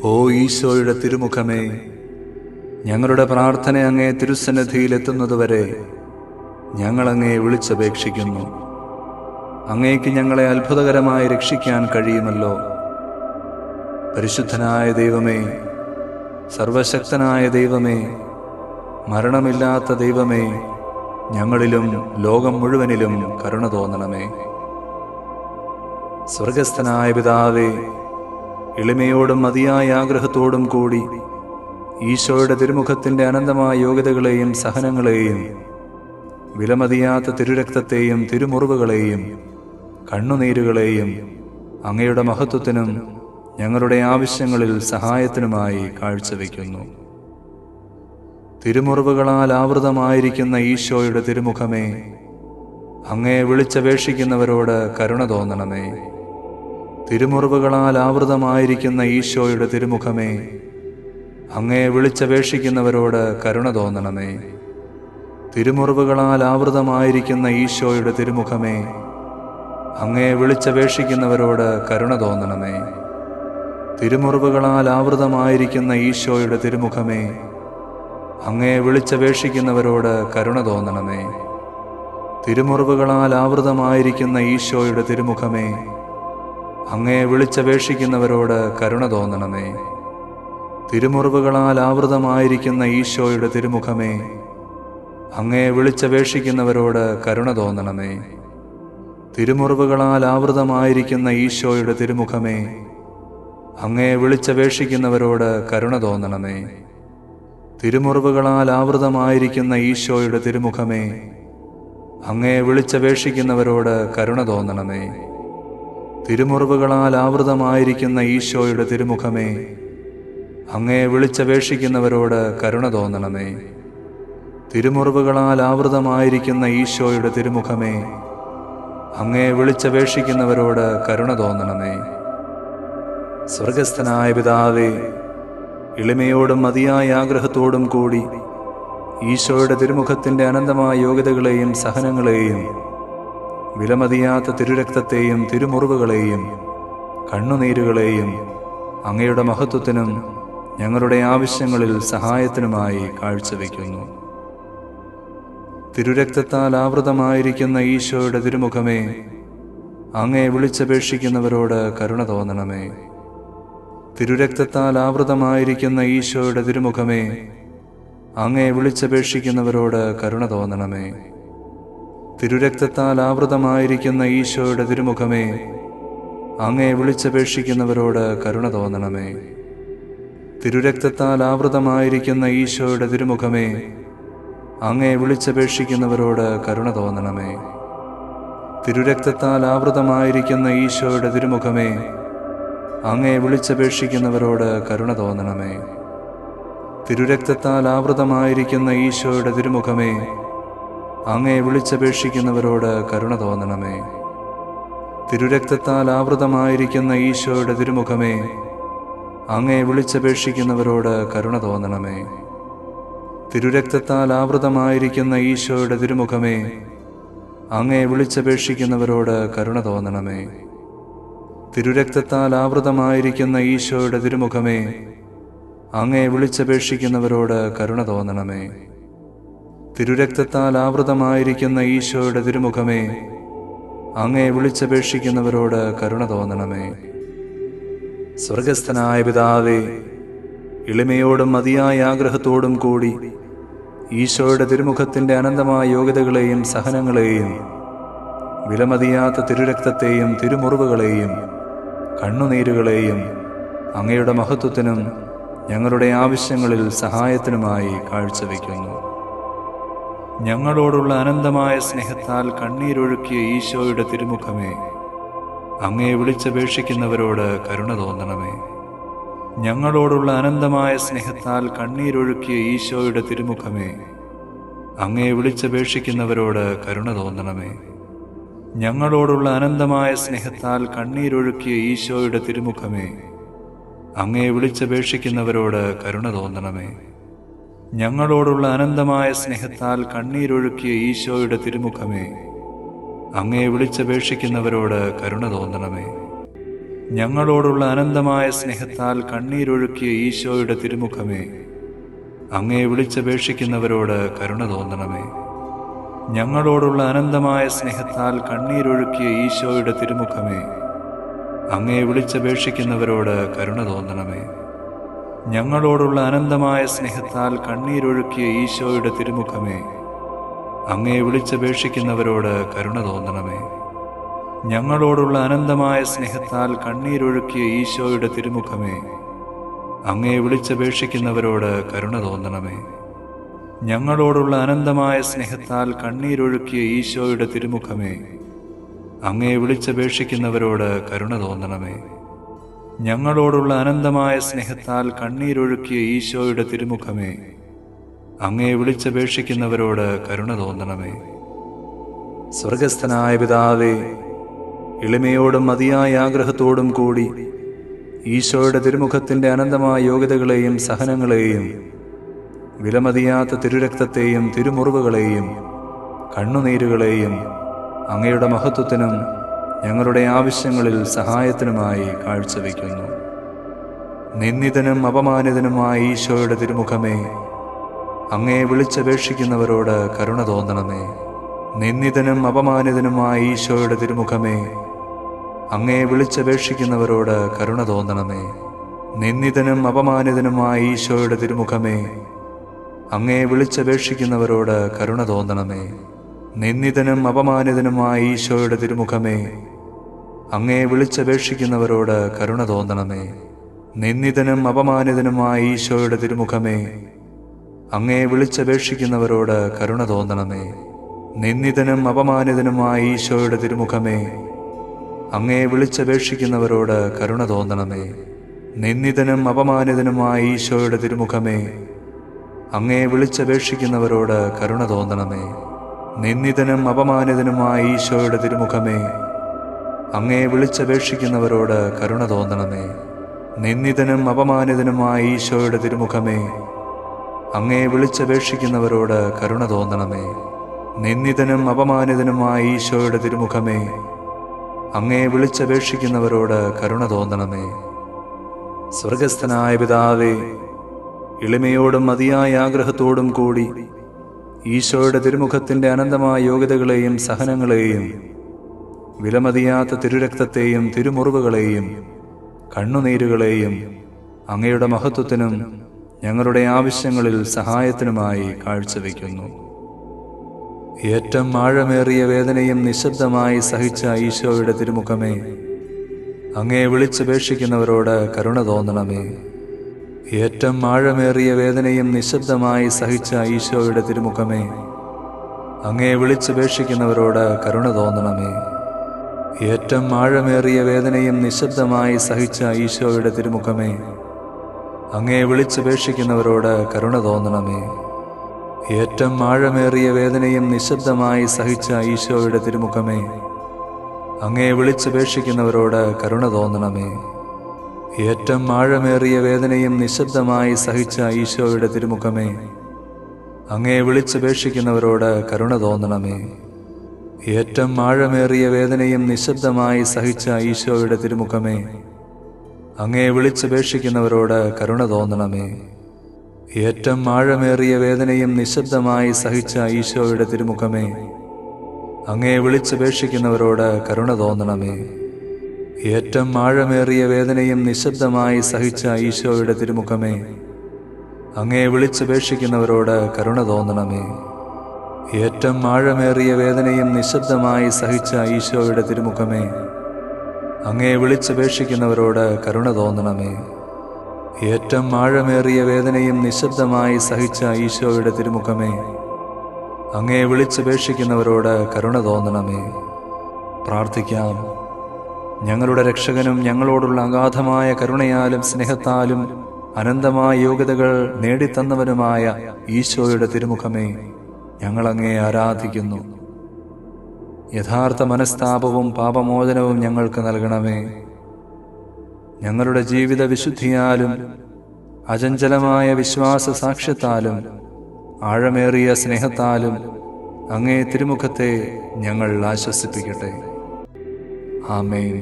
ഓ ഈശോയുടെ തിരുമുഖമേ, ഞങ്ങളുടെ പ്രാർത്ഥന അങ്ങേ തിരുസന്നിധിയിലെത്തുന്നതുവരെ ഞങ്ങളങ്ങേ വിളിച്ചപേക്ഷിക്കുന്നു. അങ്ങേക്ക് ഞങ്ങളെ അത്ഭുതകരമായി രക്ഷിക്കാൻ കഴിയുമല്ലോ. പരിശുദ്ധനായ ദൈവമേ, സർവശക്തനായ ദൈവമേ, മരണമില്ലാത്ത ദൈവമേ, ഞങ്ങളിലും ലോകം മുഴുവനിലും കരുണ തോന്നണമേ. സ്വർഗസ്ഥനായ പിതാവേ, എളിമയോടും മതിയായ ആഗ്രഹത്തോടും കൂടി ഈശോയുടെ തിരുമുഖത്തിൻ്റെ അനന്തമായ യോഗ്യതകളെയും സഹനങ്ങളെയും വിലമതിയാത്ത തിരുരക്തത്തെയും തിരുമുറിവുകളെയും കണ്ണുനീരുകളെയും അങ്ങയുടെ മഹത്വത്തിനും ഞങ്ങളുടെ ആവശ്യങ്ങളിൽ സഹായത്തിനുമായി കാഴ്ചവെക്കുന്നു. തിരുമുറിവുകളാൽ ആവൃതമായിരിക്കുന്ന ഈശോയുടെ തിരുമുഖമേ, അങ്ങയെ വിളിച്ചപേക്ഷിക്കുന്നവരോട് കരുണ തോന്നണമേ. തിരുമുറിവുകളാൽ ആവൃതമായിരിക്കുന്ന ഈശോയുടെ തിരുമുഖമേ, അങ്ങയെ വിളിച്ചപേക്ഷിക്കുന്നവരോട് കരുണ തോന്നണമേ. തിരുമുറിവുകളാൽ ആവൃതമായിരിക്കുന്ന ഈശോയുടെ തിരുമുഖമേ, അങ്ങയെ വിളിച്ചപേക്ഷിക്കുന്നവരോട് കരുണ തോന്നണമേ. തിരുമുറിവുകളാൽ ആവൃതമായിരിക്കുന്ന ഈശോയുടെ തിരുമുഖമേ, അങ്ങയെ വിളിച്ചപേക്ഷിക്കുന്നവരോട് കരുണ തോന്നണമേ. തിരുമുറിവുകളാൽ ആവൃതമായിരിക്കുന്ന ഈശോയുടെ തിരുമുഖമേ, അങ്ങയെ വിളിച്ചപേക്ഷിക്കുന്നവരോട് കരുണ തോന്നണമേ. തിരുമുറിവുകളാൽ ആവൃതമായിരിക്കുന്ന ഈശോയുടെ തിരുമുഖമേ, അങ്ങയെ വിളിച്ചപേക്ഷിക്കുന്നവരോട് കരുണ തോന്നണമേ. തിരുമുറിവുകളാൽ ആവൃതമായിരിക്കുന്ന ഈശോയുടെ തിരുമുഖമേ, അങ്ങയെ വിളിച്ചപേക്ഷിക്കുന്നവരോട് കരുണ തോന്നണമേ. തിരുമുറിവുകളാൽ ആവൃതമായിരിക്കുന്ന ഈശോയുടെ തിരുമുഖമേ, അങ്ങയെ വിളിച്ചപേക്ഷിക്കുന്നവരോട് കരുണ തോന്നണമേ. തിരുമുറിവുകളാൽ ആവൃതമായിരിക്കുന്ന ഈശോയുടെ തിരുമുഖമേ, അങ്ങയെ വിളിച്ചപേക്ഷിക്കുന്നവരോട് കരുണ തോന്നണമേ. തിരുമുറിവുകളാൽ ആവൃതമായിരിക്കുന്ന ഈശോയുടെ തിരുമുഖമേ, അങ്ങയെ വിളിച്ചപേക്ഷിക്കുന്നവരോട് കരുണ തോന്നണമേ. സ്വർഗസ്ഥനായ പിതാവേ, എളിമയോടും മതിയായ ആഗ്രഹത്തോടും കൂടി ഈശോയുടെ തിരുമുഖത്തിൻ്റെ അനന്തമായ യോഗ്യതകളെയും സഹനങ്ങളെയും വിലമതിയാത്ത തിരുരക്തത്തെയും തിരുമുറിവുകളെയും കണ്ണുനീരുകളെയും അങ്ങയുടെ മഹത്വത്തിനും ഞങ്ങളുടെ ആവശ്യങ്ങളിൽ സഹായത്തിനുമായി കാഴ്ചവെക്കുന്നു. തിരുരക്തത്താൽ ആവൃതമായിരിക്കുന്ന ഈശോയുടെ തിരുമുഖമേ, അങ്ങയെ വിളിച്ചപേക്ഷിക്കുന്നവരോട് കരുണ തോന്നണമേ. തിരുരക്തത്താൽ ആവൃതമായിരിക്കുന്ന ഈശോയുടെ തിരുമുഖമേ, അങ്ങയെ വിളിച്ചപേക്ഷിക്കുന്നവരോട് കരുണ തോന്നണമേ. തിരുരക്തത്താൽ ആവൃതമായിരിക്കുന്ന ഈശോയുടെ തിരുമുഖമേ, അങ്ങയെ വിളിച്ചപേക്ഷിക്കുന്നവരോട് കരുണ തോന്നണമേ. തിരുരക്തത്താൽ ആവൃതമായിരിക്കുന്ന ഈശോയുടെ തിരുമുഖമേ, അങ്ങയെ വിളിച്ചപേക്ഷിക്കുന്നവരോട് കരുണ തോന്നണമേ. തിരുരക്തത്താൽ ആവൃതമായിരിക്കുന്ന ഈശോയുടെ തിരുമുഖമേ, അങ്ങയെ വിളിച്ചപേക്ഷിക്കുന്നവരോട് കരുണ തോന്നണമേ. തിരുരക്തത്താൽ ആവൃതമായിരിക്കുന്ന ഈശോയുടെ തിരുമുഖമേ, അങ്ങയെ വിളിച്ചപേക്ഷിക്കുന്നവരോട് കരുണ തോന്നണമേ. തിരുരക്തത്താൽ ആവൃതമായിരിക്കുന്ന ഈശോയുടെ തിരുമുഖമേ, അങ്ങയെ വിളിച്ചപേക്ഷിക്കുന്നവരോട് കരുണ തോന്നണമേ. തിരുരക്തത്താൽ ആവൃതമായിരിക്കുന്ന ഈശോയുടെ തിരുമുഖമേ, അങ്ങയെ വിളിച്ചപേക്ഷിക്കുന്നവരോട് കരുണ തോന്നണമേ. തിരുരക്തത്താൽ ആവൃതമായിരിക്കുന്ന ഈശോയുടെ തിരുമുഖമേ, അങ്ങയെ വിളിച്ചപേക്ഷിക്കുന്നവരോട് കരുണ തോന്നണമേ. തിരുരക്തത്താൽ ആവൃതമായിരിക്കുന്ന ഈശോയുടെ തിരുമുഖമേ, അങ്ങയെ വിളിച്ചപേക്ഷിക്കുന്നവരോട് കരുണ തോന്നണമേ. സ്വർഗസ്ഥനായ പിതാവേ, എളിമയോടും മതിയായ ആഗ്രഹത്തോടും കൂടി ഈശോയുടെ തിരുമുഖത്തിൻ്റെ അനന്തമായ യോഗ്യതകളെയും സഹനങ്ങളെയും വിലമതിയാത്ത തിരുരക്തത്തെയും തിരുമുറിവുകളെയും കണ്ണുനീരുകളെയും അങ്ങയുടെ മഹത്വത്തിനും ഞങ്ങളുടെ ആവശ്യങ്ങളിൽ സഹായത്തിനുമായി കാഴ്ചവെക്കുന്നു. ഞങ്ങളോടുള്ള അനന്തമായ സ്നേഹത്താൽ കണ്ണീരൊഴുക്കിയ ഈശോയുടെ തിരുമുഖമേ, അങ്ങയെ വിളിച്ചപേക്ഷിക്കുന്നവരോട് കരുണ തോന്നണമേ. ഞങ്ങളോടുള്ള അനന്തമായ സ്നേഹത്താൽ കണ്ണീരൊഴുക്കിയ ഈശോയുടെ തിരുമുഖമേ, അങ്ങയെ വിളിച്ചപേക്ഷിക്കുന്നവരോട് കരുണ തോന്നണമേ. ഞങ്ങളോടുള്ള അനന്തമായ സ്നേഹത്താൽ കണ്ണീരൊഴുക്കിയ ഈശോയുടെ തിരുമുഖമേ, അങ്ങയെ വിളിച്ചപേക്ഷിക്കുന്നവരോട് കരുണ തോന്നണമേ. ഞങ്ങളോടുള്ള അനന്തമായ സ്നേഹത്താൽ കണ്ണീരൊഴുക്കിയ ഈശോയുടെ തിരുമുഖമേ, അങ്ങയെ വിളിച്ചപേക്ഷിക്കുന്നവരോട് കരുണ തോന്നണമേ. ഞങ്ങളോടുള്ള അനന്തമായ സ്നേഹത്താൽ കണ്ണീരൊഴുക്കിയ ഈശോയുടെ തിരുമുഖമേ, അങ്ങേ വിളിച്ചപേക്ഷിക്കുന്നവരോട് കരുണ തോന്നണമേ. ഞങ്ങളോടുള്ള അനന്തമായ സ്നേഹത്താൽ കണ്ണീരൊഴുക്കിയ ഈശോയുടെ തിരുമുഖമേ, അങ്ങേ വിളിച്ചപേക്ഷിക്കുന്നവരോട് കരുണ തോന്നണമേ. ഞങ്ങളോടുള്ള അനന്തമായ സ്നേഹത്താൽ കണ്ണീരൊഴുക്കിയ ഈശോയുടെ തിരുമുഖമേ, അങ്ങേ വിളിച്ചപേക്ഷിക്കുന്നവരോട് കരുണ തോന്നണമേ. ഞങ്ങളോടുള്ള അനന്തമായ സ്നേഹത്താൽ കണ്ണീരൊഴുക്കിയ ഈശോയുടെ തിരുമുഖമേ, അങ്ങേ വിളിച്ചപേക്ഷിക്കുന്നവരോട് കരുണ തോന്നണമേ. ഞങ്ങളോടുള്ള അനന്തമായ സ്നേഹത്താൽ കണ്ണീരൊഴുക്കിയ ഈശോയുടെ തിരുമുഖമേ, അങ്ങേ വിളിച്ചപേക്ഷിക്കുന്നവരോട് കരുണ തോന്നണമേ. ഞങ്ങളോടുള്ള അനന്തമായ സ്നേഹത്താൽ കണ്ണീരൊഴുക്കിയ ഈശോയുടെ തിരുമുഖമേ, അങ്ങേ വിളിച്ചപേക്ഷിക്കുന്നവരോട് കരുണ തോന്നണമേ. സ്വർഗസ്ഥനായ പിതാവേ, എളിമയോടും മതിയായ ആഗ്രഹത്തോടും കൂടി ഈശോയുടെ തിരുമുഖത്തിൻ്റെ അനന്തമായ യോഗ്യതകളെയും സഹനങ്ങളെയും വിലമതിയാത്ത തിരുരക്തത്തെയും തിരുമുറിവുകളെയും കണ്ണുനീരുകളെയും അങ്ങയുടെ മഹത്വത്തിനും ഞങ്ങളുടെ ആവശ്യങ്ങളിൽ സഹായത്തിനുമായി കാഴ്ചവെക്കുന്നു. നിന്ദിതനും അപമാനിതനുമായ ഈശോയുടെ തിരുമുഖമേ, അങ്ങേ വിളിച്ചപേക്ഷിക്കുന്നവരോട് കരുണ തോന്നണമേ. നിന്ദിതനും അപമാനിതനുമായ ഈശോയുടെ തിരുമുഖമേ, അങ്ങേ വിളിച്ചപേക്ഷിക്കുന്നവരോട് കരുണ തോന്നണമേ. നിന്ദിതനും അപമാനിതനുമായ ഈശോയുടെ തിരുമുഖമേ, അങ്ങേ വിളിച്ചപേക്ഷിക്കുന്നവരോട് കരുണ തോന്നണമേ. നിന്ദിതനും അപമാനിതനുമായ ഈശോയുടെ തിരുമുഖമേ, അങ്ങേ വിളിച്ചപേക്ഷിക്കുന്നവരോട് കരുണ തോന്നണമേ. നിന്ദിതനും അപമാനിതനുമായ ഈശോയുടെ തിരുമുഖമേ, അങ്ങേ വിളിച്ചപേക്ഷിക്കുന്നവരോട് കരുണ തോന്നണമേ. നിന്ദിതനും അപമാനിതനുമായ ഈശോയുടെ തിരുമുഖമേ, അങ്ങേ വിളിച്ചപേക്ഷിക്കുന്നവരോട് കരുണ തോന്നണമേ. നിന്ദിതനും അപമാനിതനുമായ ഈശോയുടെ തിരുമുഖമേ, അങ്ങേ വിളിച്ചപേക്ഷിക്കുന്നവരോട് കരുണ തോന്നണമേ. നിന്ദിതനും അപമാനിതനുമായ ഈശോയുടെ തിരുമുഖമേ, അങ്ങേ വിളിച്ചപേക്ഷിക്കുന്നവരോട് കരുണ തോന്നണമേ. നിന്ദിതനും അപമാനിതനുമായ ഈശോയുടെ തിരുമുഖമേ, അങ്ങേ വിളിച്ചപേക്ഷിക്കുന്നവരോട് കരുണ തോന്നണമേ. നിന്ദിതനും അപമാനിതനുമായ ഈശോയുടെ തിരുമുഖമേ, അങ്ങേ വിളിച്ചപേക്ഷിക്കുന്നവരോട് കരുണ തോന്നണമേ. സ്വർഗസ്ഥനായ പിതാവേ, എളിമയോടും മതിയായ ആഗ്രഹത്തോടും കൂടി ഈശോയുടെ തിരുമുഖത്തിൻ്റെ അനന്തമായ യോഗ്യതകളെയും സഹനങ്ങളെയും വിലമതിയാത്ത തിരുരക്തത്തെയും തിരുമുറിവുകളെയും കണ്ണുനീരുകളെയും അങ്ങയുടെ മഹത്വത്തിനും ഞങ്ങളുടെ ആവശ്യങ്ങളിൽ സഹായത്തിനുമായി കാഴ്ചവെക്കുന്നു. ഏറ്റവും ആഴമേറിയ വേദനയും നിശബ്ദമായി സഹിച്ച ഈശോയുടെ തിരുമുഖമേ, അങ്ങേ വിളിച്ചപേക്ഷിക്കുന്നവരോട് കരുണ തോന്നണമേ. ഏറ്റവും ആഴമേറിയ വേദനയും നിശബ്ദമായി സഹിച്ച ഈശോയുടെ തിരുമുഖമേ, അങ്ങേ വിളിച്ചപേക്ഷിക്കുന്നവരോട് കരുണ തോന്നണമേ. ഏറ്റവും ആഴമേറിയ വേദനയും നിശബ്ദമായി സഹിച്ച ഈശോയുടെ തിരുമുഖമേ, അങ്ങേ വിളിച്ചപേക്ഷിക്കുന്നവരോട് കരുണ തോന്നണമേ. ഏറ്റവും ആഴമേറിയ വേദനയും നിശബ്ദമായി സഹിച്ച ഈശോയുടെ തിരുമുഖമേ, അങ്ങേ വിളിച്ചപേക്ഷിക്കുന്നവരോട് കരുണ തോന്നണമേ. ഏറ്റവും ആഴമേറിയ വേദനയും നിശബ്ദമായി സഹിച്ച ഈശോയുടെ തിരുമുഖമേ, അങ്ങേ വിളിച്ചപേക്ഷിക്കുന്നവരോട് കരുണ തോന്നണമേ. ഏറ്റവും ആഴമേറിയ വേദനയും നിശബ്ദമായി സഹിച്ച ഈശോയുടെ തിരുമുഖമേ, അങ്ങേ വിളിച്ചപേക്ഷിക്കുന്നവരോട് കരുണ തോന്നണമേ. ഏറ്റവും ആഴമേറിയ വേദനയും നിശബ്ദമായി സഹിച്ച ഈശോയുടെ തിരുമുഖമേ, അങ്ങേ വിളിച്ചപേക്ഷിക്കുന്നവരോട് കരുണ തോന്നണമേ. ഏറ്റവും ആഴമേറിയ വേദനയും നിശബ്ദമായി സഹിച്ച ഈശോയുടെ തിരുമുഖമേ, അങ്ങേ വിളിച്ചപേക്ഷിക്കുന്നവരോട് കരുണ തോന്നണമേ. ഏറ്റവും ആഴമേറിയ വേദനയും നിശബ്ദമായി സഹിച്ച ഈശോയുടെ തിരുമുഖമേ, അങ്ങേ വിളിച്ചപേക്ഷിക്കുന്നവരോട് കരുണ തോന്നണമേ. ഏറ്റവും ആഴമേറിയ വേദനയും നിശബ്ദമായി സഹിച്ച ഈശോയുടെ തിരുമുഖമേ, അങ്ങേ വിളിച്ചപേക്ഷിക്കുന്നവരോട് കരുണ തോന്നണമേ. പ്രാർത്ഥിക്കാം. ഞങ്ങളുടെ രക്ഷകനും ഞങ്ങളോടുള്ള അഗാധമായ കരുണയാലും സ്നേഹത്താലും അനന്തമായ യോഗ്യതകൾ നേടിത്തന്നവനുമായ ഈശോയുടെ തിരുമുഖമേ, ഞങ്ങളങ്ങേ ആരാധിക്കുന്നു. യഥാർത്ഥ മനസ്താപവും പാപമോചനവും ഞങ്ങൾക്ക് നൽകണമേ. ഞങ്ങളുടെ ജീവിത വിശുദ്ധിയാലും അചഞ്ചലമായ വിശ്വാസ സാക്ഷ്യത്താലും ആഴമേറിയ സ്നേഹത്താലും അങ്ങേ തിരുമുഖത്തെ ഞങ്ങൾ ആശ്വസിപ്പിക്കട്ടെ. ആമേൻ.